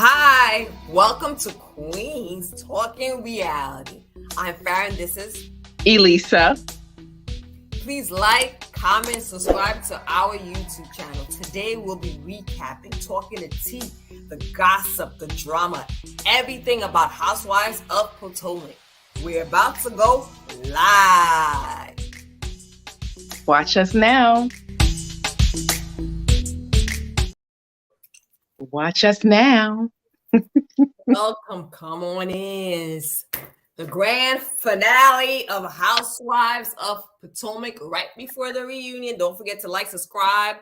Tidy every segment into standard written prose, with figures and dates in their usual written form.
Hi, welcome to Queens Talking Reality. I'm Farron, this is Elisa. Please like, comment, subscribe to our YouTube channel. Today we'll be recapping, talking the tea, the gossip, the drama, everything about Housewives of Potomac. We're about to go live. Watch us now. Watch us now. Welcome, come on in. It's the grand finale of Housewives of Potomac right before the reunion. Don't forget to like, subscribe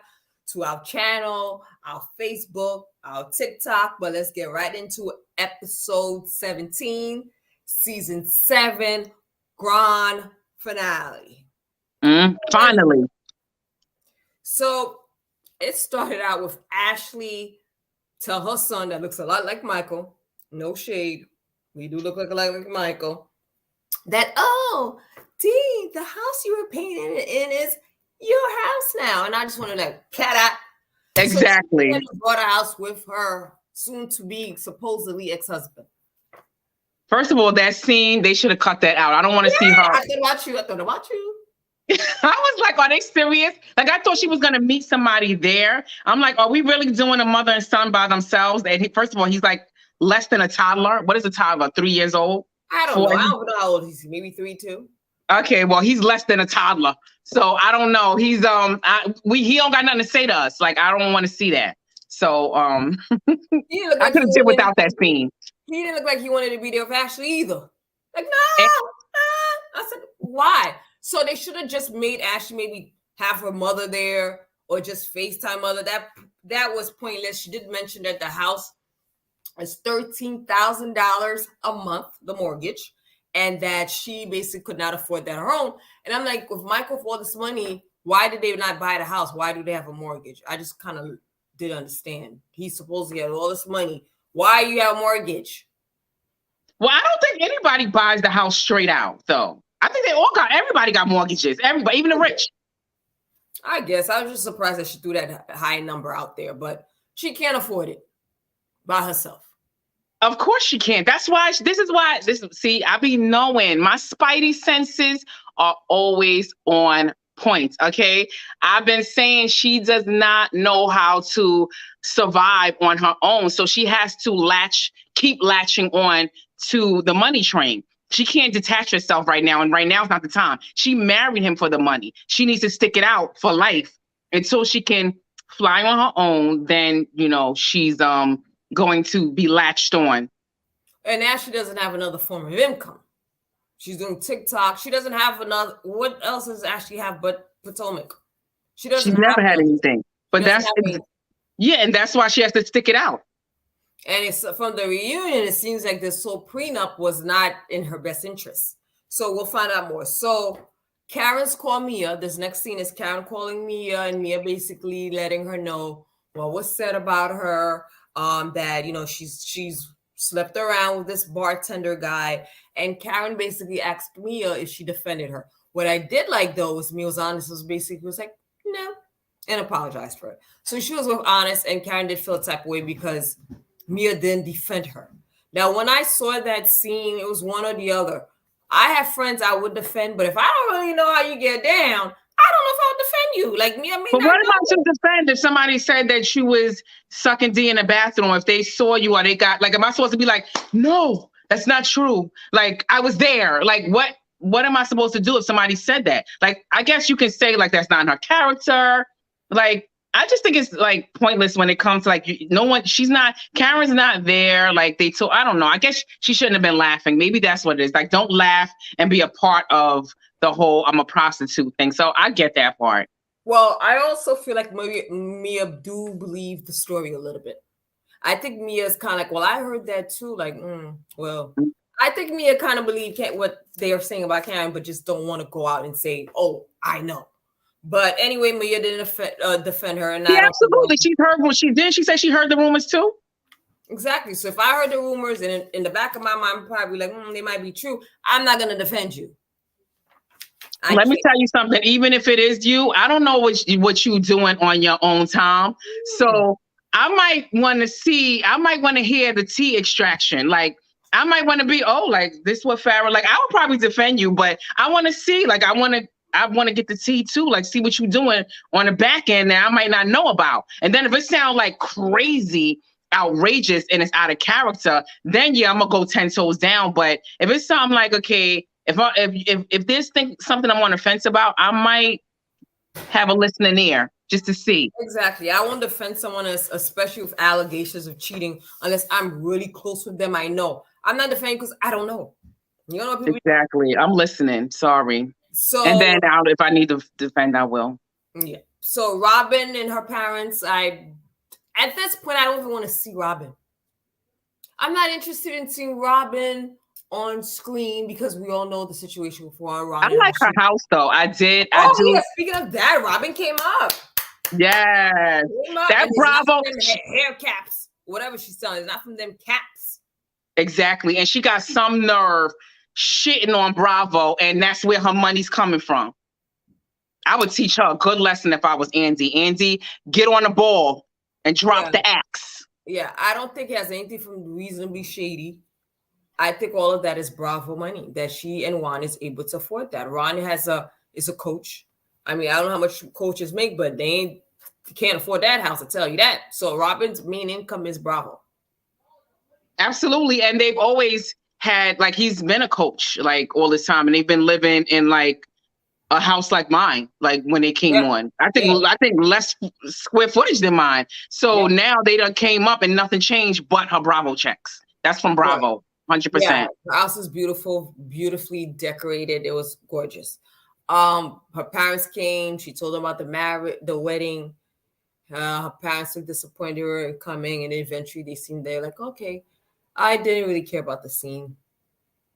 to our channel, our Facebook, our TikTok. But let's get right into episode 17, season 7, grand finale. Finally. So it started out with Ashley to her son that looks a lot like Michael. No shade. We do look like Michael. That, oh, Dee, the house you were painting in is your house now. And I just want to like, cat. Exactly. So she bought a house with her soon-to-be supposedly ex-husband. First of all, that scene, they should have cut that out. I don't want to see her. I thought about you. I was like, are they serious? Like, I thought she was going to meet somebody there. I'm like, are we really doing a mother and son by themselves? And first of all, he's like less than a toddler. What is a toddler? 3 years old? I don't know. I don't know how old he's. Maybe 3, 2. Okay, well, he's less than a toddler. So I don't know. He's he don't got nothing to say to us. Like, I don't want to see that. So I could have did without that scene. He didn't look like he wanted to be there with Ashley either. Like, no. I said, why? So they should have just made Ashley maybe have her mother there or just FaceTime mother. That was pointless. She did mention that the house is $13,000 a month, the mortgage, and that she basically could not afford that on her own. And I'm like, with Michael for all this money, why did they not buy the house? Why do they have a mortgage? I just kind of didn't understand. He supposedly had all this money. Why you have a mortgage? Well, I don't think anybody buys the house straight out, though. I think everybody got mortgages. Everybody, even the rich. I guess I was just surprised that she threw that high number out there, but she can't afford it by herself. Of course she can't. That's why, see, I be knowing my spidey senses are always on point. Okay. I've been saying she does not know how to survive on her own. So she has to keep latching on to the money train. She can't detach herself right now. And right now is not the time. She married him for the money. She needs to stick it out for life until she can fly on her own. Then, she's going to be latched on. And Ashley doesn't have another form of income. She's doing TikTok. She doesn't have another. What else does Ashley have but Potomac? She's never had anything. But and that's why she has to stick it out. And it's from the reunion, it seems like this whole prenup was not in her best interest. So we'll find out more. So Karen's called Mia. This next scene is Karen calling Mia, and Mia basically letting her know what was said about her. That she's slept around with this bartender guy, and Karen basically asked Mia if she defended her. What I did like though was Mia was honest. Was like no, and apologized for it. So she was honest, and Karen did feel a type of way because Mia didn't defend her. Now, when I saw that scene, it was one or the other. I have friends I would defend, but if I don't really know how you get down, I don't know if I would defend you. Like Mia, but what about to defend if somebody said that she was sucking D in the bathroom? If they saw you or they got am I supposed to be like, no, that's not true? Like I was there. Like what am I supposed to do if somebody said that? Like I guess you can say like that's not in her character. Like I just think it's like pointless when it comes to like Karen's not there. Like I don't know. I guess she shouldn't have been laughing. Maybe that's what it is. Like don't laugh and be a part of the whole I'm a prostitute thing. So I get that part. Well, I also feel like Mia do believe the story a little bit. I think Mia's kind of like, well, I heard that too. Like, I think Mia kind of believe what they are saying about Karen, but just don't want to go out and say, oh, I know. But anyway, Mia didn't defend her. And absolutely. She heard what she did. She said she heard the rumors too. Exactly. So if I heard the rumors and in the back of my mind, I'm probably like, they might be true. I'm not going to defend you. Let me tell you something. Even if it is you, I don't know what you doing on your own time. So I might want to hear the tea extraction. Like, I might want to be, like this what Farrah, like, I would probably defend you, but I want to see, like, I want to get the tea too, like, see what you're doing on the back end that I might not know about. And then if it sounds like crazy, outrageous, and it's out of character, then yeah, I'm gonna go 10 toes down. But if it's something like, okay, if there's something I'm on the fence about, I might have a listening ear just to see. Exactly. I won't defend someone, especially with allegations of cheating, unless I'm really close with them. I know. I'm not defending because I don't know. You know, people. Exactly. I'm listening. Sorry. So, and then if I need to defend, I will. Yeah. So Robin and her parents, at this point, I don't even want to see Robin. I'm not interested in seeing Robin on screen because we all know the situation before Robin. I like her house though. I do. Yeah, speaking of that, Robin came up. Yes. That Bravo hair caps, whatever she's selling, it's not from them caps. Exactly. And she got some nerve shitting on Bravo, and that's where her money's coming from. I would teach her a good lesson if I was Andy. Andy, get on the ball and drop the axe. Yeah, I don't think it has anything from reasonably shady. I think all of that is Bravo money that she and Juan is able to afford that. Ron is a coach. I mean, I don't know how much coaches make, but they can't afford that house, I'll tell you that. So Robin's main income is Bravo. Absolutely. And they've always had, like, he's been a coach, like, all this time. And they've been living in, like, a house like mine, like, when they came on. I think less square footage than mine. So now they done came up and nothing changed but her Bravo checks. That's from Bravo, 100%. Yeah, her house is beautiful, beautifully decorated. It was gorgeous. Her parents came. She told them about the wedding. Her parents were disappointed her in coming, and eventually they seemed there like, okay. I didn't really care about the scene.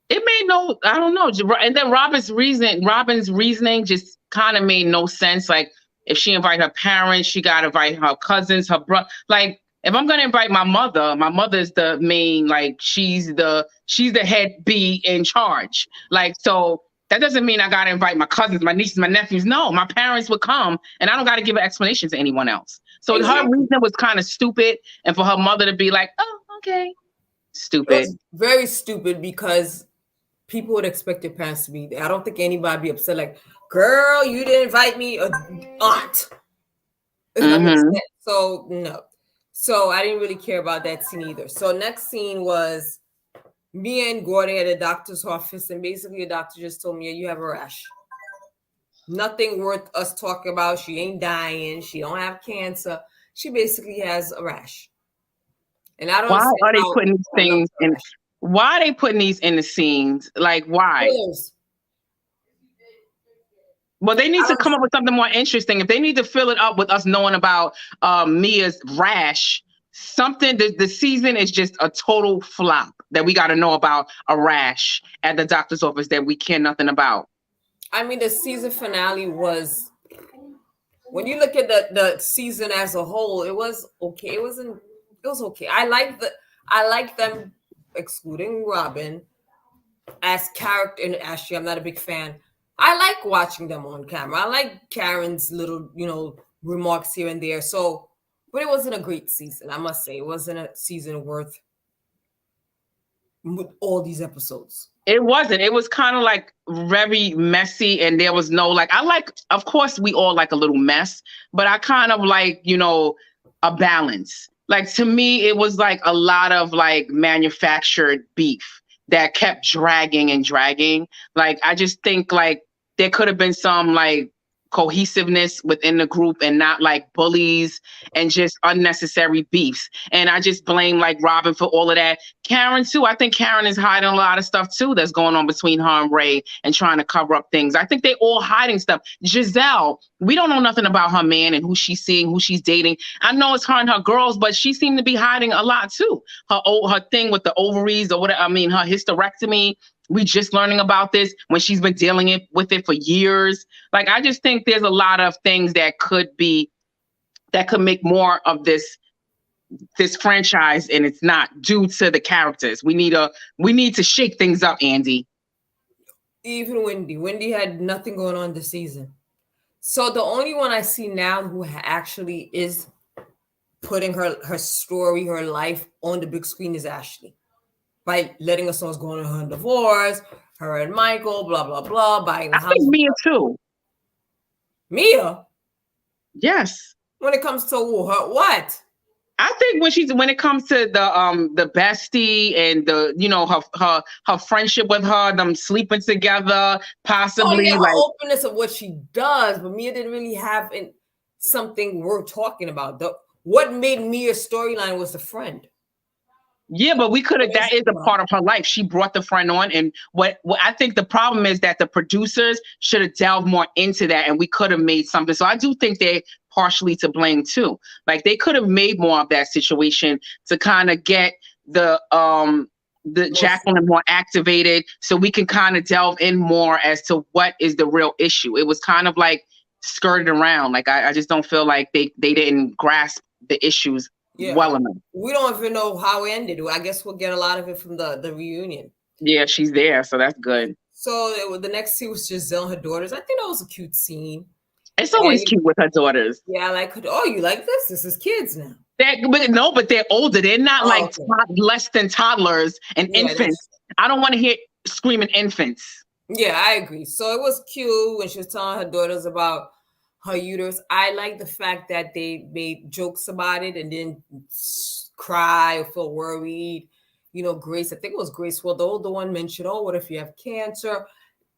It made I don't know. And then Robin's reasoning just kind of made no sense. Like, if she invite her parents, she got to invite her cousins, her brother. Like, if I'm going to invite my mother's the main, like, she's the head B in charge. Like, so that doesn't mean I got to invite my cousins, my nieces, my nephews. No, my parents would come, and I don't got to give an explanation to anyone else. So her reason was kind of stupid. And for her mother to be like, oh, okay. Stupid. It was very stupid because people would expect their parents to be there. I don't think anybody would be upset like, girl, you didn't invite me, aunt. So no. So I didn't really care about that scene either. So next scene was me and Gordy at a doctor's office, and basically the doctor just told me, you have a rash. Nothing worth us talking about. She ain't dying. She don't have cancer. She basically has a rash. And I don't. Why are they putting these things in? Why are they putting these in the scenes? Like, why? Well, they need to come up with something more interesting. If they need to fill it up with us knowing about Mia's rash, something. The season is just a total flop that we got to know about a rash at the doctor's office that we care nothing about. I mean, the season finale was. When you look at the season as a whole, it was okay. It was okay. I like them, excluding Robin, as character. And actually, I'm not a big fan. I like watching them on camera. I like Karen's little, remarks here and there. So, but it wasn't a great season. I must say, it wasn't a season worth with all these episodes. It wasn't. It was kind of like very messy, and there was no of course, we all like a little mess, but I kind of like, a balance. Like, to me, it was like a lot of like manufactured beef that kept dragging and dragging. Like, I just think like there could have been some like cohesiveness within the group and not like bullies and just unnecessary beefs. And I just blame like Robin for all of that. Karen too. I think Karen is hiding a lot of stuff too that's going on between her and Ray and trying to cover up things. I think they all hiding stuff. Giselle, we don't know nothing about her man and who she's seeing, who she's dating. I know it's her and her girls, but she seemed to be hiding a lot too. Her thing with the ovaries or whatever. I mean, her hysterectomy. We just learning about this when she's been dealing with it for years. Like, I just think there's a lot of things that could make more of this franchise, and it's not due to the characters. We need to shake things up, Andy. Even Wendy had nothing going on this season. So the only one I see now who actually is putting her story, her life on the big screen is Ashley. By letting us know what's going on in her divorce, her and Michael, blah, blah, blah, buying the I house. think Mia too. Mia? Yes. When it comes to her, what? I think when it comes to the bestie and the, you know, her friendship with her, them sleeping together, possibly her like openness of what she does, but Mia didn't really have something worth talking about. What made Mia's storyline was the friend. Yeah, but we could have. That is a part of her life. She brought the friend on, and what I think the problem is that the producers should have delved more into that, and we could have made something. So I do think they're partially to blame too. Like they could have made more of that situation to kind of get the Jacqueline more activated, so we can kind of delve in more as to what is the real issue. It was kind of like skirted around. Like I just don't feel like they didn't grasp the issues well enough. We don't even know how it ended. I guess we'll get a lot of it from the reunion. Yeah, she's there, so that's good. So the next scene was Giselle and her daughters. I think that was a cute scene. It's always cute with her daughters. Yeah, like, oh, you like this? This is kids now. But they're older. They're not less than toddlers and infants. I don't want to hear screaming infants. Yeah, I agree. So it was cute when she was telling her daughters about her uterus. I like the fact that they made jokes about it and didn't cry or feel worried. You know, Grace, I think it was Grace, well, the older one mentioned, oh, what if you have cancer?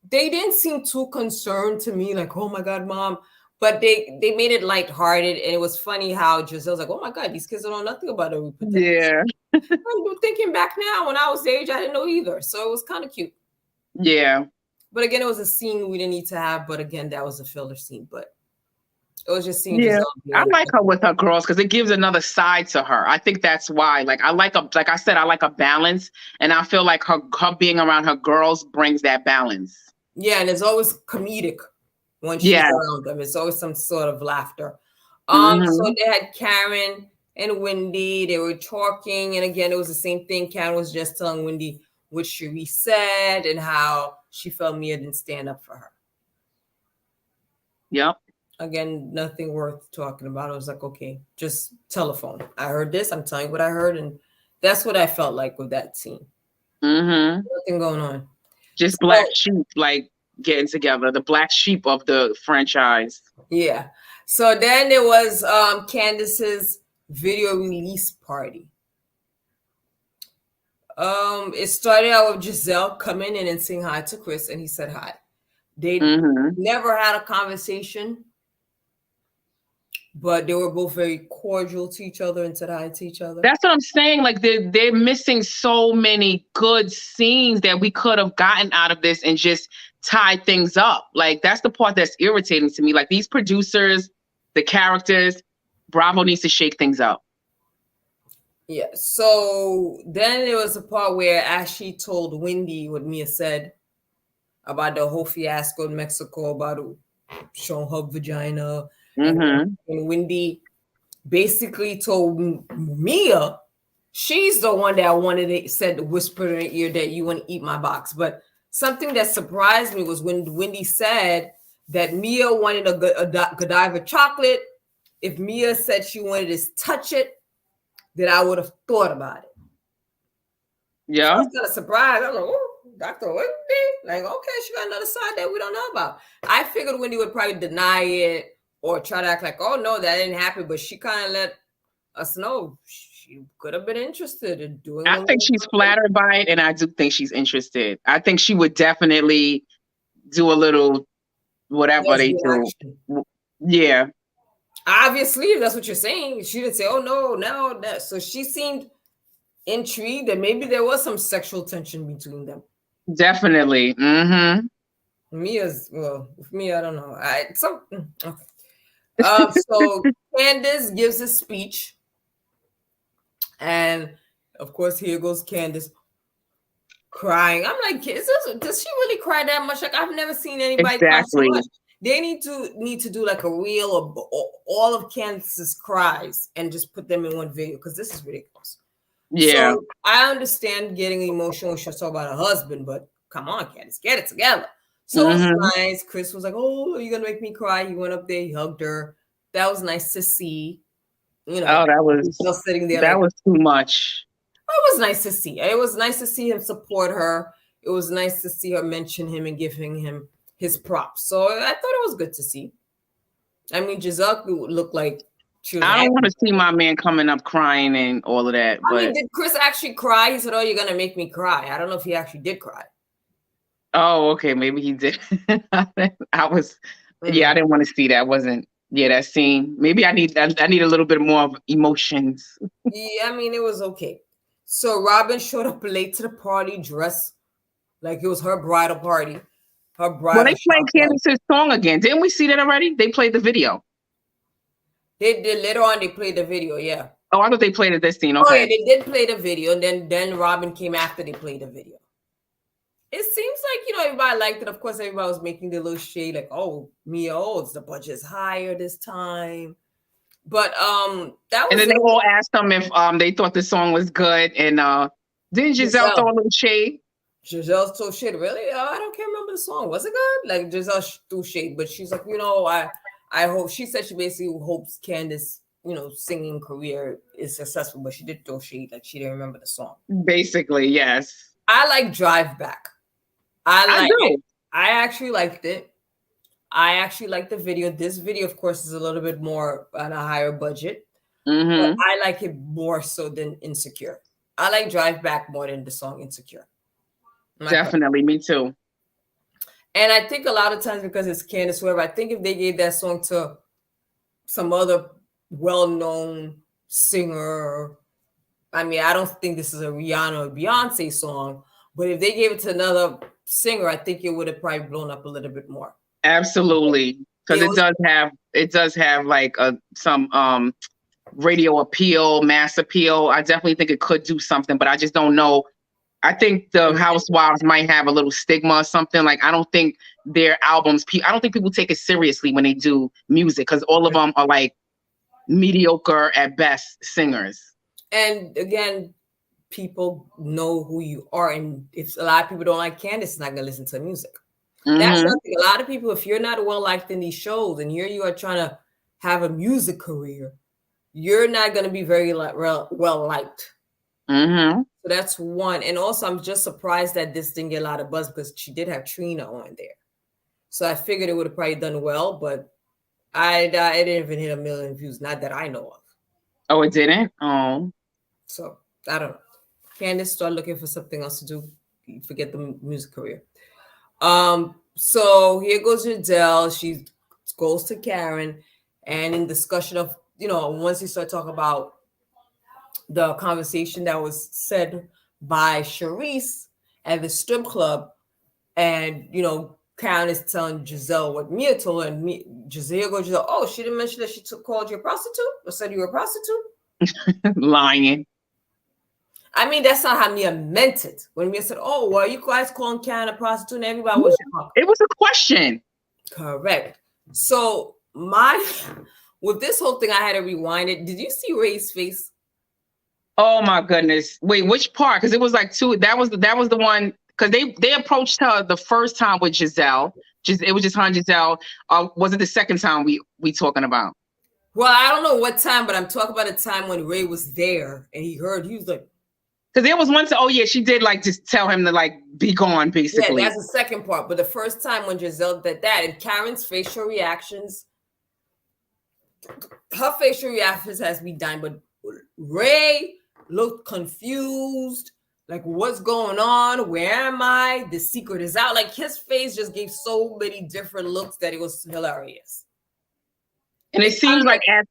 They didn't seem too concerned to me, like, oh my God, Mom. But they made it lighthearted, and it was funny how Giselle's like, oh my God, these kids don't know nothing about it. Yeah. I'm thinking back now, when I was their age, I didn't know either. So it was kind of cute. Yeah. But again, it was a scene we didn't need to have. But again, that was a filler scene. But it was just seeing. Yeah, I like her with her girls because it gives another side to her. I think that's why. Like I said, I like a balance, and I feel like her being around her girls brings that balance. Yeah, and it's always comedic when she's around them. It's always some sort of laughter. So they had Karen and Wendy. They were talking, and again, it was the same thing. Karen was just telling Wendy what Cherie said and how she felt Mia didn't stand up for her. Yep. Again, nothing worth talking about. I was like, okay, just telephone. I heard this. I'm telling you what I heard. And that's what I felt like with that scene. Nothing going on. Just black sheep, like getting together. The black sheep of the franchise. Yeah. So then there was Candace's video release party. It started out with Giselle coming in and saying hi to Chris, and he said hi. They never had a conversation, but they were both very cordial to each other and said hi to each other. That's what I'm saying. Like they're missing so many good scenes that we could have gotten out of this and just tied things up. Like that's the part that's irritating to me. Like these producers, the characters, Bravo needs to shake things up. Yeah. So then there was a part where Ashley told Wendy what Mia said about the whole fiasco in Mexico about showing her vagina. And Wendy basically told Mia she's the one that whispered in her ear that you want to eat my box. But something that surprised me was when Wendy said that Mia wanted a Godiva chocolate. If Mia said she wanted to touch it, that I would have thought about it. Yeah. So I was kind of surprised. I was like, oh, Dr. Wendy? Like, okay, she got another side that we don't know about. I figured Wendy would probably deny it or try to act like, oh, no, that didn't happen. But she kind of let us know she could have been interested in doing it. I think she's flattered by it, and I do think she's interested. I think she would definitely do a little whatever they do. Yeah. Obviously, if that's what you're saying, she didn't say, oh, no. So she seemed intrigued that maybe there was some sexual tension between them. Definitely. Mia's, well, with me, I don't know. Okay. So Candace gives a speech. And of course, here goes Candace crying. I'm like, does she really cry that much? Like, I've never seen anybody cry so much. They need to do like a reel of all of Candace's cries and just put them in one video because this is ridiculous. Yeah. So I understand getting emotional when she's talking about her husband, but come on, Candace, get it together. So it was nice. Chris was like, oh, are you going to make me cry? He went up there, he hugged her. That was nice to see. You know, Oh, just sitting there that like, was too much. it was nice to see. It was nice to see him support her. It was nice to see her mention him and giving him his props. So I thought it was good to see. I mean, Giselle looked like she was I don't want happy. to see my man coming up crying and all of that. I mean, But did Chris actually cry? He said, "Oh, you're gonna make me cry." I don't know if he actually did cry. oh, okay, maybe he did. I was, yeah, I Mm. didn't want to see that. Wasn't yeah, that scene. Maybe I need a little bit more of emotions. Yeah, I mean, it was okay. So Robin showed up late to the party, dressed like it was her bridal party, her Well, bridal they played shower party. Candace's song again. Didn't we see that already? They played the video. They did later on. They played the video. Yeah. Oh, I thought they played it this scene. Oh yeah, Okay. they did play the video, and then Robin came after they played the video. It seems like everybody liked it. Of course, everybody was making the little shade, like, "Oh, Mia, the budget's higher this time." But that And was then they it. all asked them if they thought the song was good. And didn't Giselle throw a little shade? Giselle threw shade. Really? I don't can't remember the song. Was it good? Like Giselle threw shade, but she's like, I hope. She said she basically hopes Candace, singing career is successful, but she did throw shade. Like she didn't remember the song. Basically, yes. I like Drive Back. I do. I actually liked it. I actually like the video. This video, of course, is a little bit more on a higher budget, but I like it more so than Insecure. I like Drive Back more than the song Insecure. Definitely, me too. And I think a lot of times because it's Candace Webb, I think if they gave that song to some other well-known singer, I mean, I don't think this is a Rihanna or Beyonce song, but if they gave it to another singer, I think it would have probably blown up a little bit more. Absolutely, because it does have like some radio appeal, mass appeal. I definitely think it could do something, but I just don't know. I think the Housewives might have a little stigma or something. Like I don't think their albums. I don't think people take it seriously when they do music because all of them are like mediocre at best singers. And again, people know who you are, and if a lot of people don't like Candace, it's not gonna listen to music. That's something. A lot of people, if you're not well liked in these shows, and here you are trying to have a music career, you're not going to be very well liked. So that's one. And also, I'm just surprised that this didn't get a lot of buzz because she did have Trina on there. So I figured it would have probably done well, but it didn't even hit 1 million views, not that I know of. Oh, it didn't? Oh. So I don't know. Candace started looking for something else to do. Forget the music career. So here goes Giselle. She goes to Karen, and in discussion of, once you start talking about the conversation that was said by Charisse at the strip club, and Karen is telling Giselle what Mia told her, and Giselle, oh, she didn't mention that she called you a prostitute or said you were a prostitute. Lying. I mean, that's not how Mia meant it. When Mia said, "Oh, well, you guys calling Karen a prostitute," and everybody was shocked. It was a question. Correct. So with this whole thing, I had to rewind it. Did you see Ray's face? Oh my goodness! Wait, which part? Because it was like two. That was the one. Because they approached her the first time with Giselle. It was just her and Giselle. Was it the second time we talking about? Well, I don't know what time, but I'm talking about a time when Ray was there and he was like. Because there was one time, oh yeah, she did like just tell him to like be gone, basically. Yeah, that's the second part. But the first time when Giselle did that, and Karen's facial reactions, her facial reactions has to be done. But Ray looked confused, like what's going on? Where am I? The secret is out. Like his face just gave so many different looks that it was hilarious. And it seems like at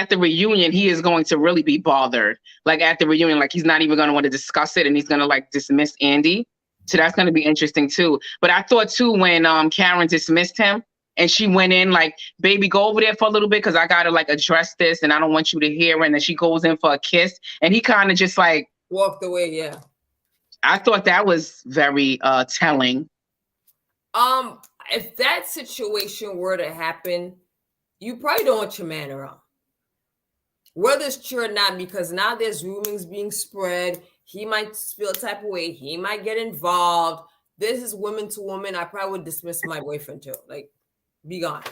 the reunion, he is going to really be bothered. Like at the reunion, like he's not even going to want to discuss it and he's going to like dismiss Andy. So that's going to be interesting too. But I thought too, when Karen dismissed him and she went in like, baby, go over there for a little bit because I got to like address this and I don't want you to hear it. And then she goes in for a kiss and he kind of just like walked away. Yeah. I thought that was very telling. If that situation were to happen, you probably don't want your man around. Whether it's true or not, because now there's rumors being spread. He might feel a type of way. He might get involved. This is woman to woman. I probably would dismiss my boyfriend too. Like, be gone.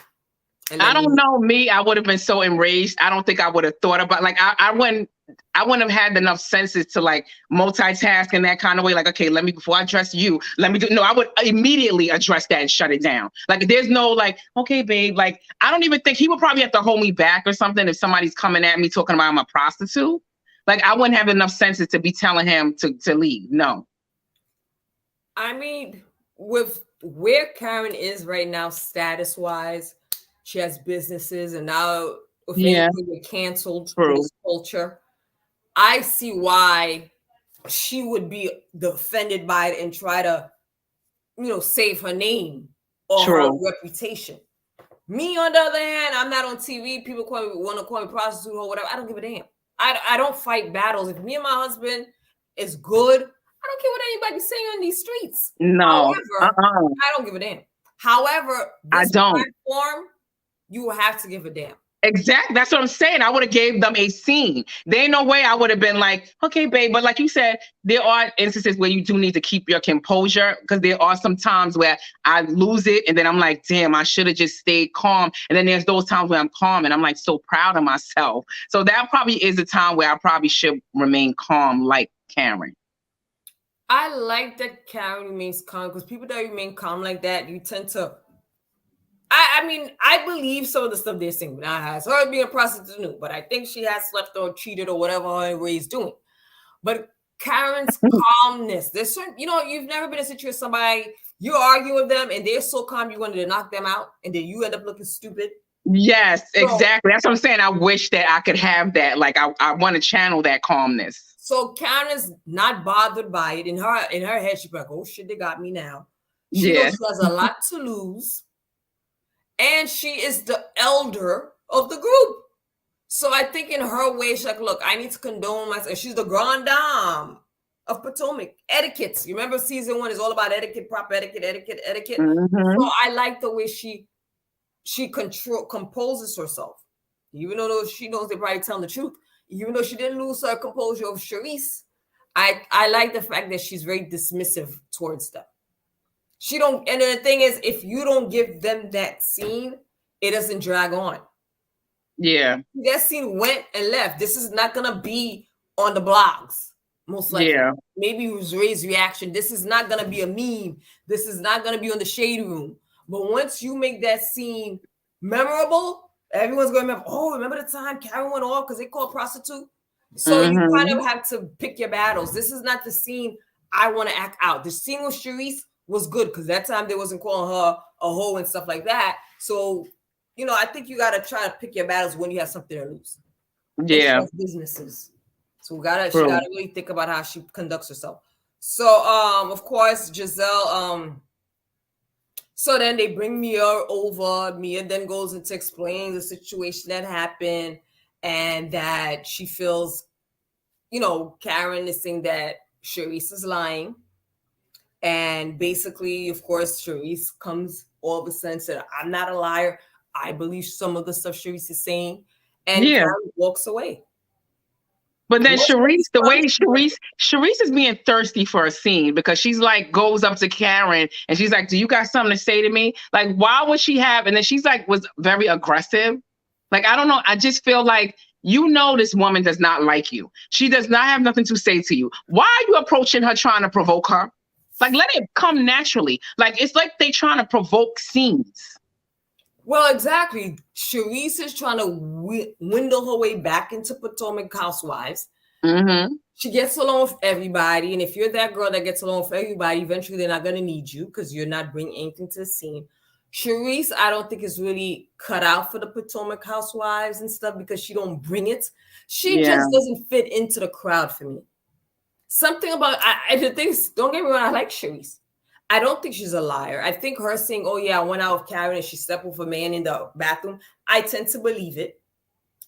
And I then don't know me. I would have been so enraged. I don't think I would have thought about like I wouldn't. I wouldn't have had enough senses to like multitask in that kind of way. Like, okay, let me before I address you, let me do. No, I would immediately address that and shut it down. Like, there's no like, okay, babe. Like, I don't even think he would probably have to hold me back or something if somebody's coming at me talking about I'm a prostitute. Like, I wouldn't have enough senses to be telling him to leave. No. I mean, with where Karen is right now, status wise, she has businesses, and now if Yeah. anything get canceled in True. this culture, I see why she would be offended by it and try to, save her name or her True. reputation. Me, on the other hand, I'm not on TV. People want to call me prostitute or whatever. I don't give a damn. I don't fight battles. If me and my husband is good, I don't care what anybody's saying on these streets. No. However, I don't give a damn. However, I this don't. platform, you will have to give a damn. Exactly. That's what I'm saying. I would have gave them a scene. There ain't no way I would have been like, okay, babe. But like you said, there are instances where you do need to keep your composure, because there are some times where I lose it and then I'm like, damn, I should have just stayed calm. And then there's those times where I'm calm and I'm like so proud of myself. So that probably is a time where I probably should remain calm like Karen. I like that Karen remains calm, because people that remain calm like that, you tend to. I mean, I believe some of the stuff they're saying. Now, has her being a prostitute, but I think she has slept or cheated or whatever her is doing. But Karen's calmness, there's certain, you've never been in a situation with somebody, you're arguing with them and they're so calm you wanted to knock them out, and then you end up looking stupid. Yes, exactly. That's what I'm saying. I wish that I could have that. Like, I want to channel that calmness. So Karen is not bothered by it. In her head, she's like, oh shit, they got me now. She knows she has a lot to lose. And she is the elder of the group. So I think in her way, she's like, look, I need to condone myself. She's the grande dame of Potomac. Etiquette. You remember season 1 is all about etiquette, proper etiquette. Mm-hmm. So I like the way she composes herself. Even though she knows they're probably telling the truth. Even though she didn't lose her composure of Charisse, I like the fact that she's very dismissive towards them. She don't, and then the thing is, if you don't give them that scene, it doesn't drag on. Yeah. That scene went and left. This is not gonna be on the blogs, most likely. Yeah. Maybe it was Ray's reaction. This is not gonna be a meme. This is not gonna be on the shade room. But once you make that scene memorable, everyone's gonna remember, oh, remember the time Karen went off because they called prostitute? So you kind of have to pick your battles. This is not the scene I want to act out. The scene with Charisse was good because that time they wasn't calling her a hoe and stuff like that. So, I think you got to try to pick your battles when you have something to lose. Yeah. Businesses. So she got to really think about how she conducts herself. So, of course, Giselle, so then they bring Mia over. Mia then goes into explaining the situation that happened and that she feels, Karen is saying that Charisse is lying. And basically, of course, Charisse comes all of a sudden and said, I'm not a liar. I believe some of the stuff Charisse is saying. And Karen walks away. But then Charisse, the way Charisse is being thirsty for a scene, because she's like, goes up to Karen and she's like, do you got something to say to me? Like, why would she have? And then she's like, was very aggressive. Like, I don't know. I just feel like, this woman does not like you. She does not have nothing to say to you. Why are you approaching her trying to provoke her? Like, let it come naturally. Like, it's like they trying to provoke scenes. Well, exactly. Charisse is trying to windle her way back into Potomac Housewives. Mm-hmm. She gets along with everybody. And if you're that girl that gets along with everybody, eventually they're not going to need you because you're not bringing anything to the scene. Charisse, I don't think is really cut out for the Potomac Housewives and stuff because she don't bring it. She just doesn't fit into the crowd for me. Something about the things. Don't get me wrong. I like Charisse. I don't think she's a liar. I think her saying, "Oh yeah, I went out with Karen and she slept with a man in the bathroom." I tend to believe it.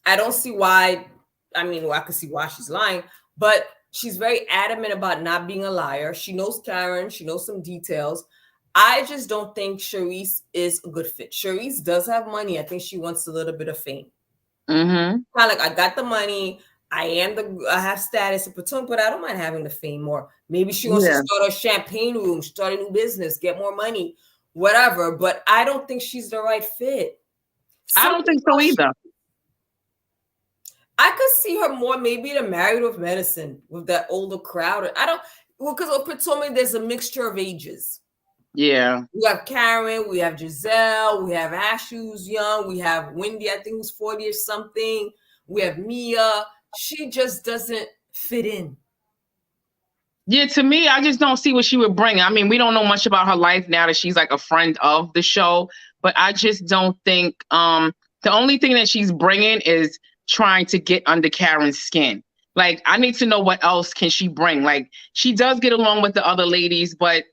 I don't see why. I mean, well, I can see why she's lying, but she's very adamant about not being a liar. She knows Karen. She knows some details. I just don't think Charisse is a good fit. Charisse does have money. I think she wants a little bit of fame. Mm-hmm. Kind of like, I got the money. I have status in Potomac, but I don't mind having the fame more. Maybe she wants to start a champagne room, start a new business, get more money, whatever. But I don't think she's the right fit. I don't think so either. I could see her more maybe the Married with Medicine with that older crowd. I don't, well, because of Potomac, there's a mixture of ages. Yeah. We have Karen, we have Giselle, we have Ashley who's young, we have Wendy, I think who's 40 or something. We have Mia. She just doesn't fit in. Yeah, to me, I just don't see what she would bring. I mean, we don't know much about her life now that she's like a friend of the show, but I just don't think the only thing that she's bringing is trying to get under Karen's skin. Like, I need to know what else can she bring. Like, she does get along with the other ladies, but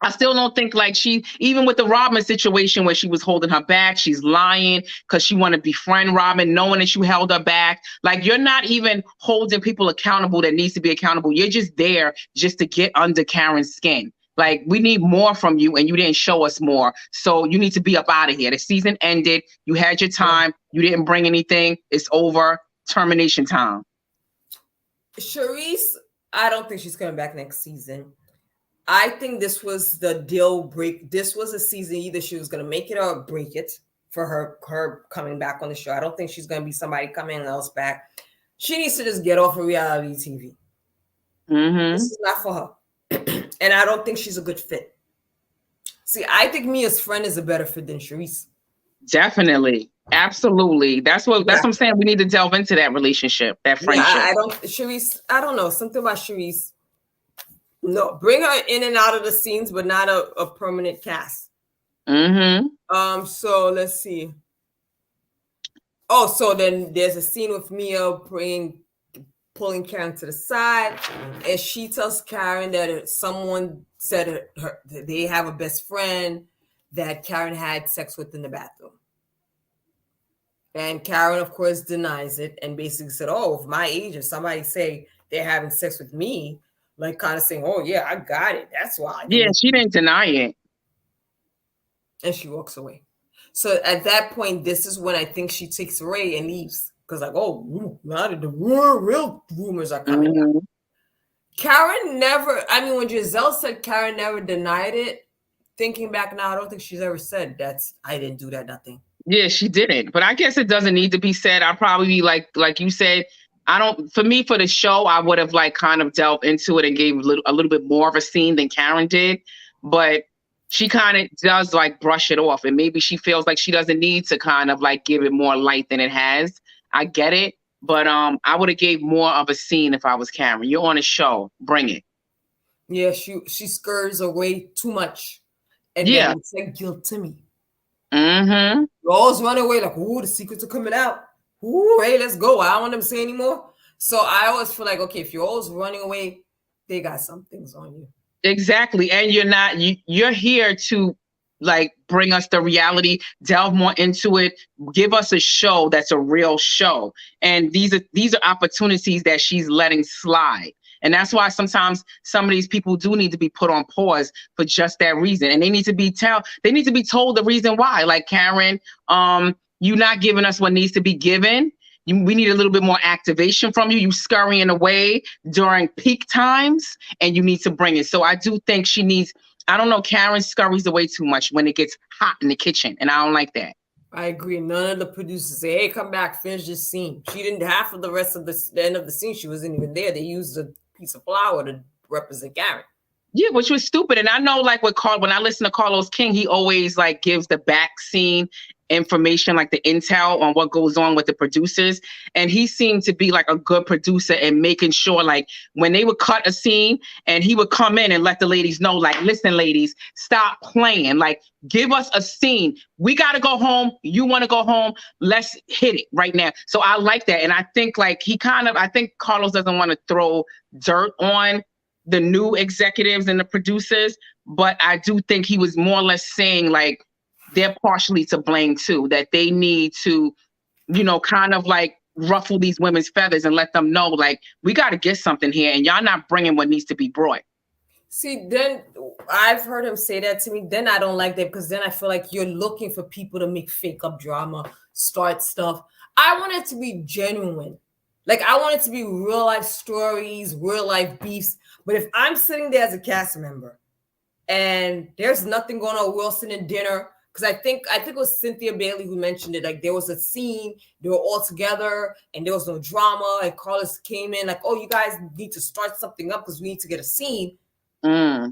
I still don't think like she, even with the Robin situation where she was holding her back, she's lying because she want to befriend Robin, knowing that you held her back. Like, you're not even holding people accountable that needs to be accountable. You're just there just to get under Karen's skin. Like, we need more from you and you didn't show us more. So you need to be up out of here. The season ended. You had your time. You didn't bring anything. It's over. Termination time. Charisse, I don't think she's coming back next season. I think this was the deal break. This was a season either she was going to make it or break it for her coming back on the show. I don't think she's going to be somebody coming else back. She needs to just get off of reality TV. Mm-hmm. This is not for her. And I don't think she's a good fit. See, I think Mia's friend is a better fit than Charisse. Definitely. Absolutely. That's what I'm saying. We need to delve into that relationship, that friendship. Charisse, I don't know. Something about Charisse. No, bring her in and out of the scenes, but not a permanent cast. Mm-hmm. So let's see. Oh, so then there's a scene with Mia pulling Karen to the side, and she tells Karen that someone said that they have a best friend that Karen had sex with in the bathroom. And Karen, of course, denies it and basically said, "Oh, if my age and somebody say they're having sex with me," like kind of saying, "Oh yeah, I got it. That's why." Yeah, she didn't deny it. And she walks away. So at that point, this is when I think she takes Ray and leaves. Because like, oh, now the real rumors are coming out. Karen never, I mean, when Giselle said Karen never denied it, thinking back now, I don't think she's ever said I didn't do that, nothing. Yeah, she didn't. But I guess it doesn't need to be said. I'll probably be like you said, for the show, I would have like kind of delved into it and gave a little bit more of a scene than Karen did. But she kind of does like brush it off. And maybe she feels like she doesn't need to kind of like give it more light than it has. I get it. But I would have gave more of a scene if I was Karen. You're on a show. Bring it. Yeah, she scurs away too much. And then it's like guilt to me. Mm-hmm. You always run away like, ooh, the secrets are coming out. Ooh, hey, let's go. I don't want them to say anymore. So I always feel like, okay, if you're always running away, they got some things on you. Exactly. And you're here to like bring us the reality, delve more into it, give us a show that's a real show. And these are opportunities that she's letting slide. And that's why sometimes some of these people do need to be put on pause for just that reason. And they need to be told the reason why. Like, Karen, you're not giving us what needs to be given. We need a little bit more activation from you. You scurrying away during peak times, and you need to bring it. So I do think she needs, I don't know, Karen scurries away too much when it gets hot in the kitchen, and I don't like that. I agree. None of the producers say, hey, come back, finish this scene. She didn't, half of the rest of the end of the scene, she wasn't even there. They used a piece of flour to represent Karen. Yeah, which was stupid. And I know, like, when I listen to Carlos King, he always like gives the back scene information, like the intel on what goes on with the producers. And he seemed to be like a good producer and making sure, like, when they would cut a scene and he would come in and let the ladies know, like, listen, ladies, stop playing. Like, give us a scene. We got to go home. You want to go home. Let's hit it right now. So I like that. And I think like I think Carlos doesn't want to throw dirt on the new executives and the producers, but I do think he was more or less saying like they're partially to blame too, that they need to, kind of like ruffle these women's feathers and let them know like we got to get something here and y'all not bringing what needs to be brought. See, then I've heard him say that to me. Then I don't like that because then I feel like you're looking for people to make fake up drama, start stuff. I want it to be genuine. Like, I want it to be real life stories, real life beefs. But if I'm sitting there as a cast member and there's nothing going on, Wilson and dinner, because I think it was Cynthia Bailey who mentioned it. Like there was a scene, they were all together, and there was no drama. And Carlos came in like, "Oh, you guys need to start something up because we need to get a scene."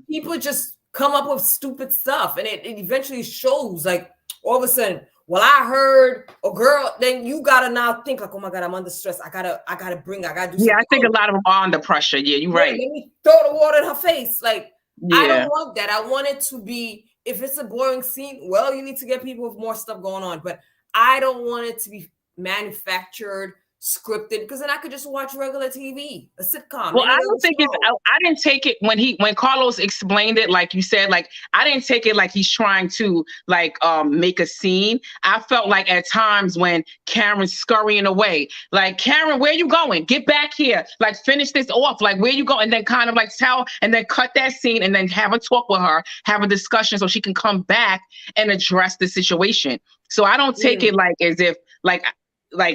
People just come up with stupid stuff, and it eventually shows. Like all of a sudden, well, I heard a girl. Then you gotta now think like, "Oh my God, I'm under stress. I gotta do something." Yeah, I think a lot of them are under pressure. Yeah, you're right. Let me throw the water in her face. Like I don't want that. I want it to be. If it's a boring scene, well, you need to get people with more stuff going on. But I don't want it to be manufactured, scripted, because then I could just watch regular TV, a sitcom. Well, I don't think I didn't take it when Carlos explained it, like you said, like I didn't take it like he's trying to like make a scene. I felt like at times when Karen's scurrying away, like, Karen, where you going? Get back here. Like, finish this off. Like, where you go? And then kind of like tell, and then cut that scene and then have a talk with her, have a discussion so she can come back and address the situation. So I don't take it like as if like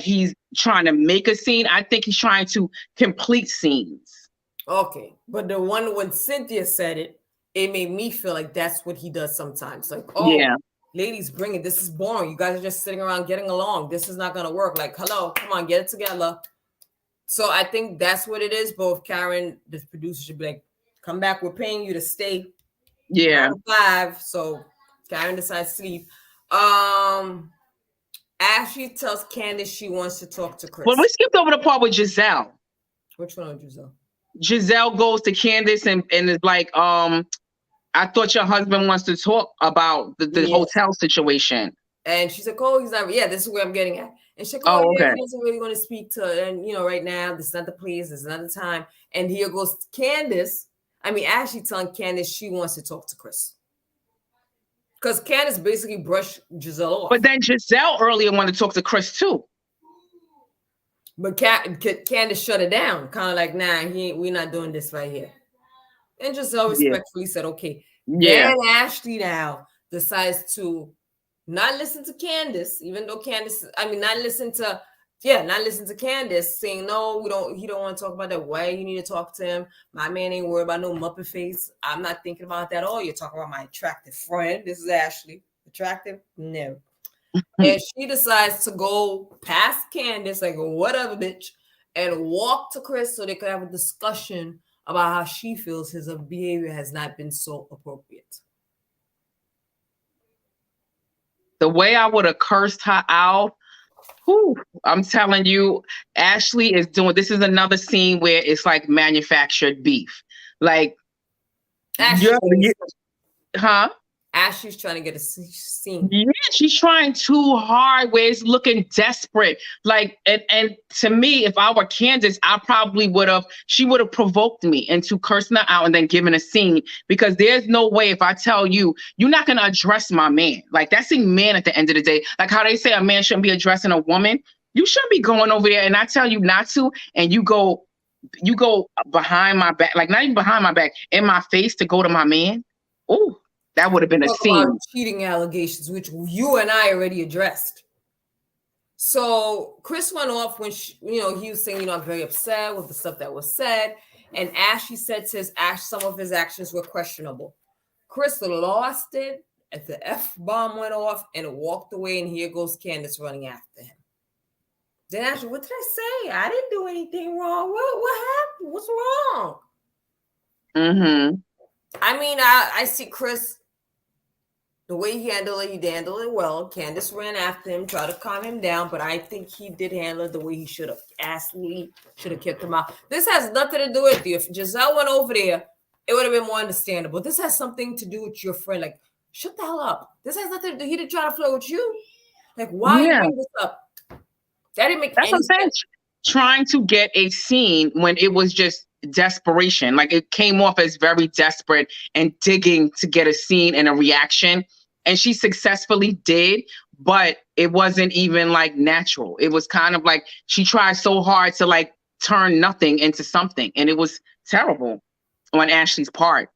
he's trying to make a scene. I think he's trying to complete scenes. Okay. But the one when Cynthia said it, it made me feel like that's what he does sometimes. Like, oh, yeah, ladies, bring it. This is boring. You guys are just sitting around getting along. This is not going to work. Like, hello, come on, get it together. So I think that's what it is. Both Karen, the producer, should be like, come back. We're paying you to stay. Yeah. 5. So Karen decides to leave. Ashley tells Candace she wants to talk to Chris. Well, we skipped over the part with Giselle. Which one of Giselle? Giselle goes to Candace and is like, I thought your husband wants to talk about the hotel situation. And she's like, oh, he's not. Yeah, this is where I'm getting at. And she's like, oh, yeah, he doesn't really want to speak to. And, right now, this is not the place. This is not the time. And here goes Candace. Ashley telling Candace she wants to talk to Chris. Because Candace basically brushed Giselle off. But then Giselle earlier wanted to talk to Chris too. But Candace shut it down. Kind of like, nah, we're not doing this right here. And Giselle respectfully said, okay. Yeah. Then Ashley now decides to not listen to Candace, even though not listen to Candace saying, no, he don't want to talk about that. Why you need to talk to him? My man ain't worried about no Muppet face. I'm not thinking about that at all. You're talking about my attractive friend. This is Ashley. Attractive? No. And she decides to go past Candace, like, whatever, bitch, and walk to Chris so they could have a discussion about how she feels his behavior has not been so appropriate. The way I would have cursed her out, I'm telling you, Ashley is doing, this is another scene where it's like manufactured beef. Like, Ashley's trying to get a scene. Yeah, she's trying too hard where it's looking desperate. Like, and to me, if I were Candace, she would have provoked me into cursing her out and then giving a scene, because there's no way if I tell you, you're not going to address my man. Like, that's a man at the end of the day. Like how they say a man shouldn't be addressing a woman. You shouldn't be going over there and I tell you not to, and you go behind my back, like not even behind my back, in my face to go to my man. Oh. That would have been a scene. Cheating allegations, which you and I already addressed. So Chris went off when he was saying, I'm very upset with the stuff that was said. And Ashley said some of his actions were questionable. Chris lost it as the F-bomb went off and walked away. And here goes Candace running after him. Then Ashley, what did I say? I didn't do anything wrong. What happened? What's wrong? Mm-hmm. I see Chris. The way he handled it well. Candace ran after him, tried to calm him down, but I think he did handle it the way he should have. Ashley should have kept him out. This has nothing to do with you. If Giselle went over there, it would have been more understandable. This has something to do with your friend. Like, shut the hell up. This has nothing to do. He didn't try to flirt with you. Like, why you bring this up? That didn't make any sense. Trying to get a scene when it was just desperation. Like, it came off as very desperate and digging to get a scene and a reaction. And she successfully did, but it wasn't even like natural. It was kind of like she tried so hard to like turn nothing into something. And it was terrible on Ashley's part.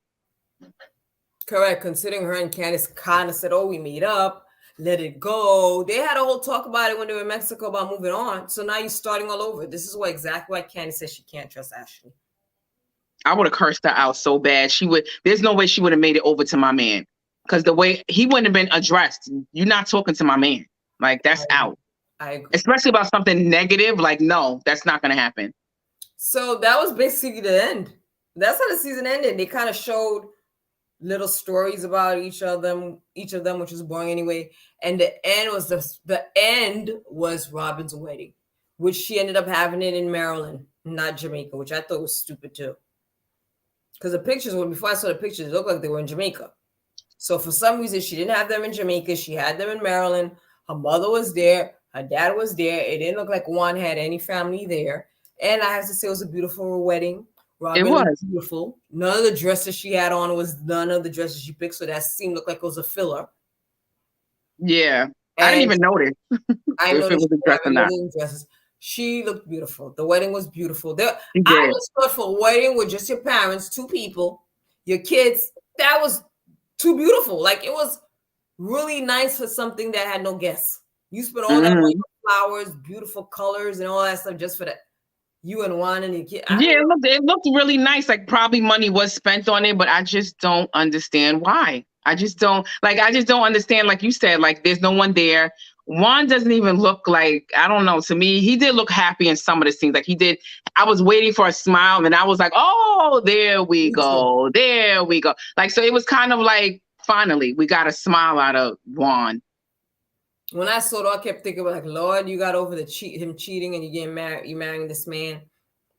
Correct. Considering her and Candace kind of said, oh, we made up, let it go. They had a whole talk about it when they were in Mexico about moving on. So now you're starting all over. This is exactly why Candace says she can't trust Ashley. I would have cursed her out so bad. There's no way she would have made it over to my man. because the way he wouldn't have been addressed. You're not talking to my man. Like, that's out. I agree. Especially about something negative. Like, no, that's not going to happen. So that was basically the end. That's how the season ended. They kind of showed little stories about each of them, which was boring anyway. And the end was Robin's wedding, which she ended up having it in Maryland, not Jamaica, which I thought was stupid too. Because the pictures, before I saw the pictures, it looked like they were in Jamaica. So for some reason, she didn't have them in Jamaica. She had them in Maryland. Her mother was there. Her dad was there. It didn't look like Juan had any family there. And I have to say, it was a beautiful wedding. Robin It was beautiful. None of the dresses she had on was none of the dresses she picked. So that seemed look like it was a filler. Yeah. And I didn't even notice I if it was a dress or not. Dresses. She looked beautiful. The wedding was beautiful. I did. just thought for a wedding with just your parents, 2 people, your kids, that was too beautiful. Like, it was really nice for something that had no guests. You spent all that money for flowers, beautiful colors, and all that stuff just for that. You and Juan and your kid. Yeah, it looked really nice. Like, probably money was spent on it, but I just don't understand why. I just don't understand. Like you said, like, there's no one there. Juan doesn't even look like, I don't know. To me, he did look happy in some of the scenes. Like, he did. I was waiting for a smile, and I was like, oh, there we go. There we go. Like, so it was kind of like, finally, we got a smile out of Juan. When I saw it, I kept thinking, like, Lord, you got over him cheating, and you getting married. You marrying this man.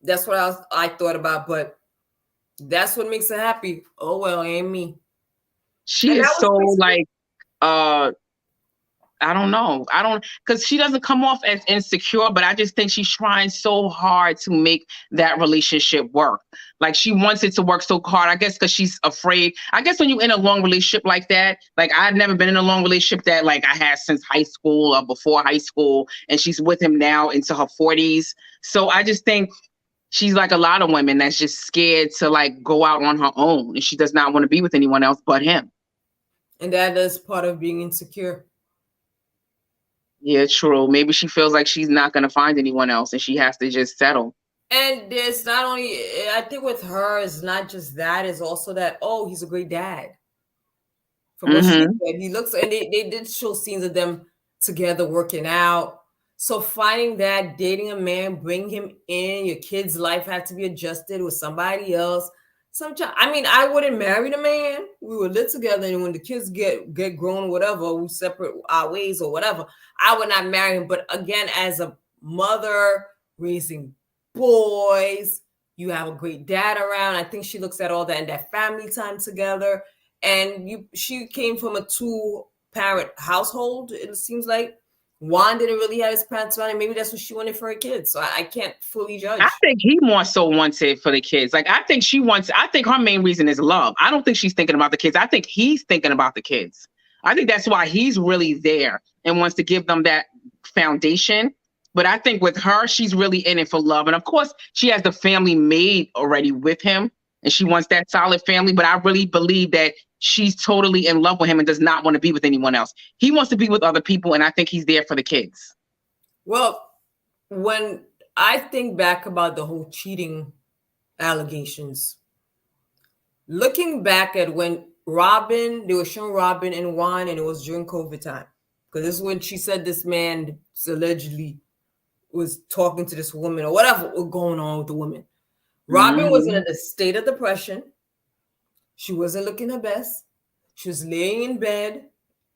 That's what I thought about. But that's what makes her happy. Oh well, ain't me. She is so like, I don't know. Because she doesn't come off as insecure, but I just think she's trying so hard to make that relationship work. Like, she wants it to work so hard, I guess, because she's afraid. I guess when you're in a long relationship like that, like, I've never been in a long relationship that, like, I had since high school or before high school, and she's with him now into her 40s. So I just think she's like a lot of women that's just scared to, like, go out on her own, and she does not want to be with anyone else but him. And that is part of being insecure. Yeah, true. Maybe she feels like she's not going to find anyone else and she has to just settle. And there's not only, I think with her, it's not just that, it's also that, oh, he's a great dad. From what she said, he looks, and they did show scenes of them together working out. So finding that, dating a man, bring him in, your kid's life had to be adjusted with somebody else. I mean, I wouldn't marry the man. We would live together, and when the kids get grown or whatever, we separate our ways or whatever, I would not marry him. But again, as a mother raising boys, you have a great dad around. I think she looks at all that and that family time together. And she came from a 2-parent household, it seems like. Juan didn't really have his parents around, and maybe that's what she wanted for her kids. So I can't fully judge. I think he more so wants it for the kids. Like, I think her main reason is love. I don't think she's thinking about the kids. I think he's thinking about the kids. I think that's why he's really there and wants to give them that foundation. But I think with her, she's really in it for love. And of course, she has the family made already with him, and she wants that solid family. But I really believe that she's totally in love with him and does not want to be with anyone else. He wants to be with other people, and I think he's there for the kids. Well, when I think back about the whole cheating allegations, looking back at when they were showing Robin and Juan, and it was during COVID time. Because this is when she said this man allegedly was talking to this woman or whatever was going on with the woman. Robin was in a state of depression. She wasn't looking her best. She was laying in bed.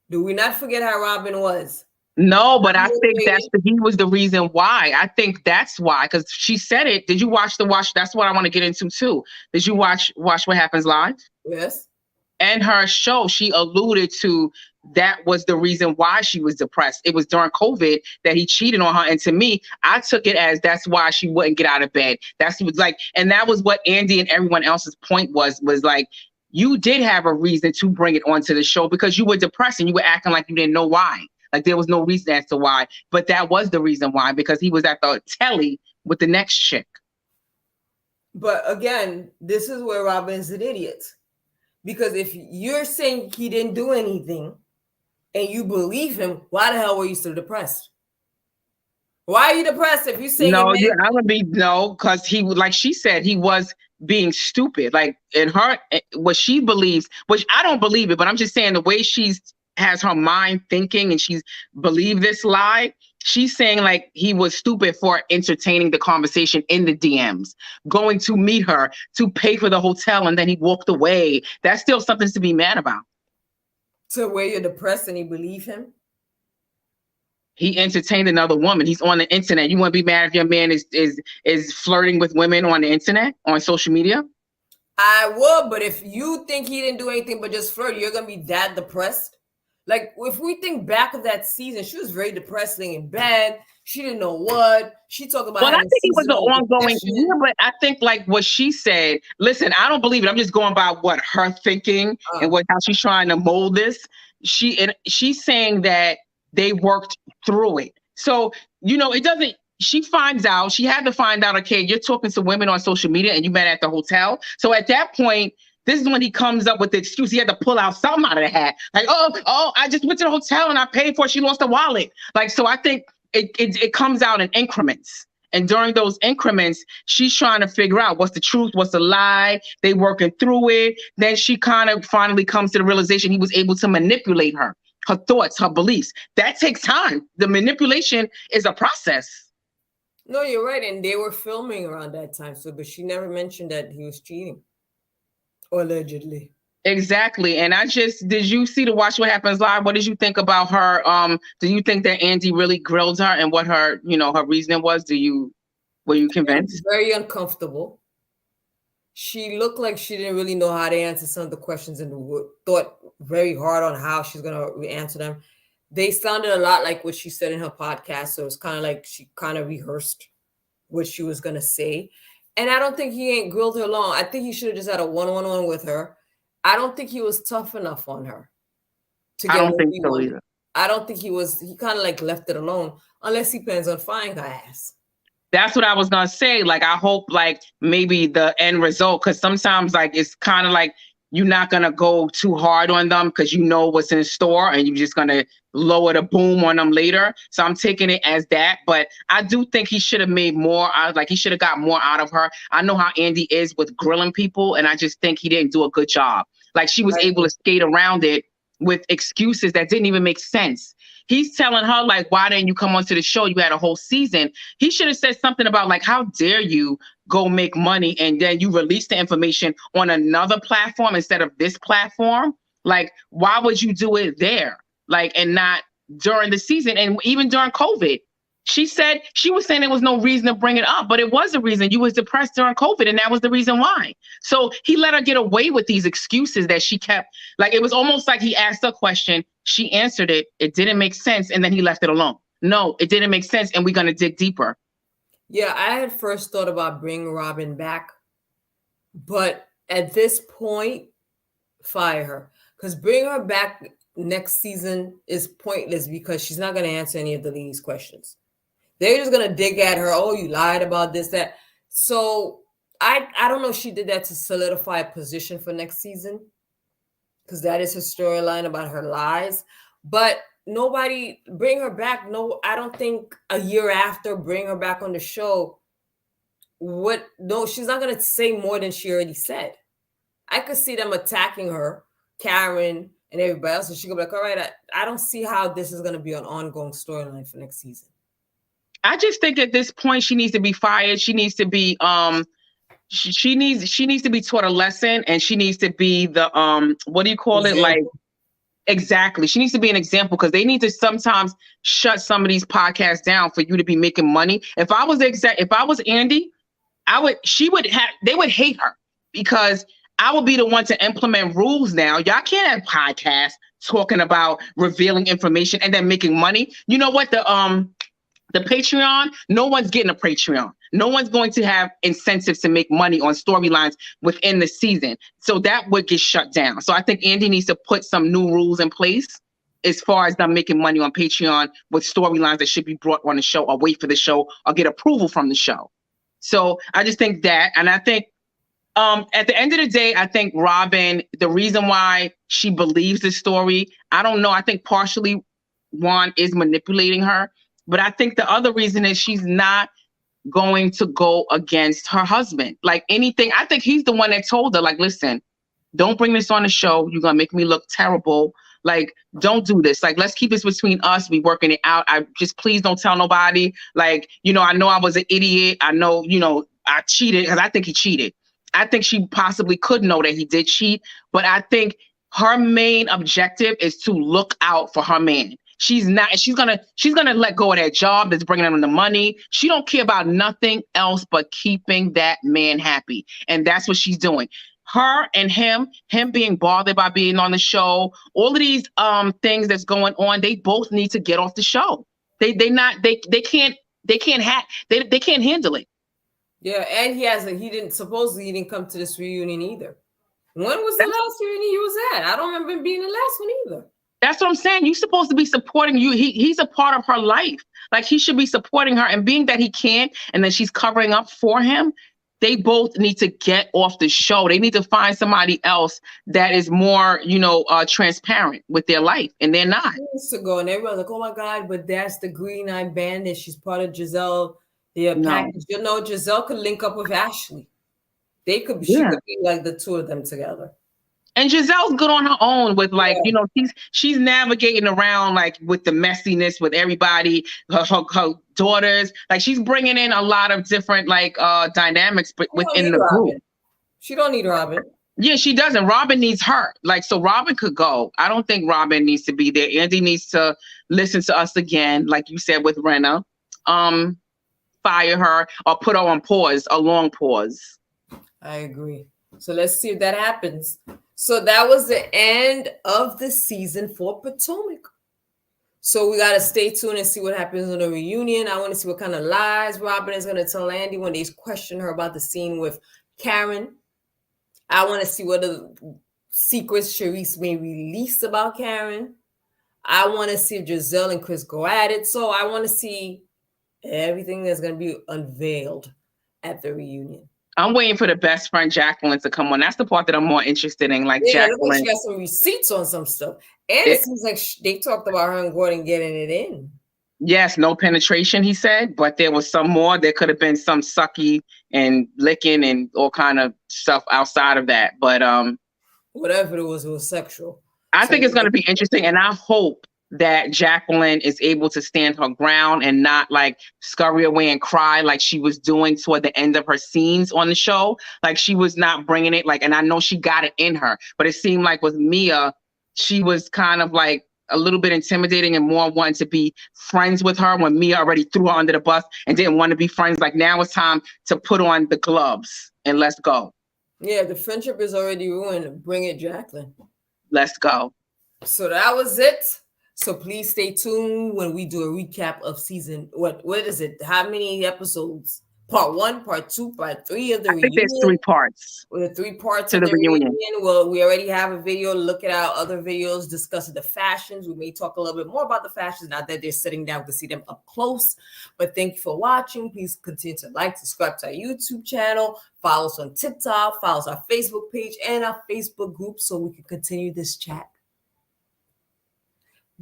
Do we not forget how Robin was? No, but I think he was the reason why. I think that's why, because she said it. Did you watch That's what I want to get into too. Did you watch What Happens Live? Yes. And her show, she alluded to that was the reason why she was depressed. It was during COVID that he cheated on her. And to me, I took it as that's why she wouldn't get out of bed. And that was what Andy and everyone else's point was like, you did have a reason to bring it onto the show because you were depressed and you were acting like you didn't know why. Like, there was no reason as to why. But that was the reason why, because he was at the telly with the next chick. But again, this is where Robin's an idiot. Because if you're saying he didn't do anything and you believe him, why the hell were you so depressed? Why are you depressed if you say because he, like she said, he was being stupid. Like in her, what she believes, which I don't believe it, but I'm just saying the way she's has her mind thinking and she's believed this lie. She's saying like he was stupid for entertaining the conversation in the DMs, going to meet her, to pay for the hotel, and then he walked away. That's still something to be mad about. So where you're depressed and you believe him? He entertained another woman. He's on the internet. You want to be mad if your man is flirting with women on the internet, on social media? I would, but if you think he didn't do anything but just flirt, you're gonna be that depressed. Like if we think back of that season, she was very depressed, laying in bed. She didn't know what. She talked about. Well, I think it was an ongoing year, but I think like what she said. Listen, I don't believe it. I'm just going by what her thinking and how she's trying to mold this. She's saying that they worked through it. So it doesn't. She finds out. She had to find out. Okay, you're talking to women on social media, and you met at the hotel. So at that point, this is when he comes up with the excuse. He had to pull out something out of the hat. Like, oh, I just went to the hotel and I paid for it. She lost a wallet. Like, so I think it comes out in increments. And during those increments, she's trying to figure out what's the truth, what's the lie. They working through it. Then she kind of finally comes to the realization he was able to manipulate her thoughts, her beliefs. That takes time. The manipulation is a process. No, you're right. And they were filming around that time. But she never mentioned that he was cheating. Allegedly. Exactly. And did you see the Watch What Happens Live? What did you think about her? Do you think that Andy really grilled her and what her, her reasoning was? Were you convinced? Very uncomfortable. She looked like she didn't really know how to answer some of the questions and thought very hard on how she's going to answer them. They sounded a lot like what she said in her podcast. So it's kind of like she kind of rehearsed what she was going to say. And I don't think he ain't grilled her long. I think he should have just had a one-on-one with her. I don't think he was tough enough on her. I don't think so either. I don't think he was. He kind of like left it alone unless he plans on firing her ass. That's what I was going to say. Like, I hope like maybe the end result, because sometimes like it's kind of like you're not going to go too hard on them because you know what's in store and you're just going to lower the boom on them later. So I'm taking it as that. But I do think he should have made more. He should have got more out of her. I know how Andy is with grilling people, and I just think he didn't do a good job. Like, she was able to skate around it with excuses that didn't even make sense. He's telling her, like, why didn't you come onto the show? You had a whole season. He should have said something about, like, how dare you go make money and then you release the information on another platform instead of this platform? Like, why would you do it there? Like, and not during the season and even during COVID. She was saying there was no reason to bring it up, but it was a reason. You was depressed during COVID, and that was the reason why. So he let her get away with these excuses that she kept. Like, it was almost like he asked a question, she answered it, it didn't make sense, and then he left it alone. No, it didn't make sense, and we're going to dig deeper. Yeah, I had first thought about bringing Robin back, but at this point, fire her. Because bring her back next season is pointless because she's not going to answer any of the ladies' questions. They're just going to dig at her. Oh, you lied about this, that. So I don't know if she did that to solidify a position for next season because that is her storyline about her lies. But nobody bring her back. No, I don't think a year after bring her back on the show. No, she's not going to say more than she already said. I could see them attacking her, Karen and everybody else. And she could be like, all right, I don't see how this is going to be an ongoing storyline for next season. I just think at this point she needs to be fired. She needs to be she needs to be taught a lesson, and she needs to be the what do you call it? Like, exactly. She needs to be an example because they need to sometimes shut some of these podcasts down for you to be making money. If I was Andy, they would hate her because I would be the one to implement rules now. Y'all can't have podcasts talking about revealing information and then making money. You know what? The Patreon, no one's getting a Patreon. No one's going to have incentives to make money on storylines within the season. So that would get shut down. So I think Andy needs to put some new rules in place as far as them making money on Patreon with storylines that should be brought on the show or wait for the show or get approval from the show. So I just think that, and I think at the end of the day, I think Robin, the reason why she believes this story, I don't know. I think partially Juan is manipulating her. But I think the other reason is she's not going to go against her husband. Like anything, I think he's the one that told her, like, listen, don't bring this on the show. You're gonna make me look terrible. Like, don't do this. Like, let's keep this between us. We working it out. I just please don't tell nobody. Like, I know I was an idiot. I know, I cheated because I think he cheated. I think she possibly could know that he did cheat, but I think her main objective is to look out for her man. She's not, she's gonna let go of that job that's bringing them the money. She don't care about nothing else but keeping that man happy. And that's what she's doing. Her and him being bothered by being on the show, all of these things that's going on, they both need to get off the show. They can't handle it. Yeah, and he didn't come to this reunion either. When was the last reunion he was at? I don't remember him being the last one either. That's what I'm saying. You're supposed to be supporting you. He's a part of her life. Like, he should be supporting her. And being that he can't, and then she's covering up for him, they both need to get off the show. They need to find somebody else that is more, transparent with their life, and they're not. Years ago, and everyone's like, "Oh my God!" But that's the Green Eye Bandit. She's part of Giselle. Package. Giselle could link up with Ashley. She could be like the two of them together. And Giselle's good on her own with, like, she's navigating around, like, with the messiness with everybody, her daughters. Like, she's bringing in a lot of different, like, dynamics within the group. She don't need Robin. Yeah, she doesn't. Robin needs her. Like, so Robin could go. I don't think Robin needs to be there. Andy needs to listen to us again, like you said with Renna. Fire her or put her on pause, a long pause. I agree. So let's see if that happens. So that was the end of the season for Potomac. So we got to stay tuned and see what happens on the reunion. I want to see what kind of lies Robin is going to tell Andy when they question her about the scene with Karen. I want to see what the secrets Charisse may release about Karen. I want to see if Giselle and Chris go at it. So I want to see everything that's going to be unveiled at the reunion. I'm waiting for the best friend Jacqueline to come on. That's the part that I'm more interested in. Like, Jacqueline, she got some receipts on some stuff, and it seems like they talked about her and Gordon getting it in. Yes, no penetration, he said, but there was some more. There could have been some sucky and licking and all kind of stuff outside of that. But whatever it was sexual. I think it's going to be interesting, and I hope that Jacqueline is able to stand her ground and not, like, scurry away and cry like she was doing toward the end of her scenes on the show. Like, she was not bringing it, like, and I know she got it in her, but it seemed like with Mia, she was kind of like a little bit intimidating and more wanting to be friends with her when Mia already threw her under the bus and didn't want to be friends. Like, now it's time to put on the gloves and let's go. Yeah, the friendship is already ruined. Bring it, Jacqueline. Let's go. So that was it. So please stay tuned when we do a recap of season. What is it? How many episodes? Part 1, Part 2, Part 3 of the reunion. I think there's 3 parts. With the 3 parts of the reunion. Well, we already have a video. Look at our other videos discussing the fashions. We may talk a little bit more about the fashions now that they're sitting down to see them up close. But thank you for watching. Please continue to like, subscribe to our YouTube channel. Follow us on TikTok. Follow us on our Facebook page and our Facebook group so we can continue this chat.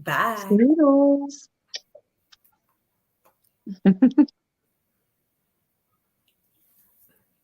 Bye. Noodles.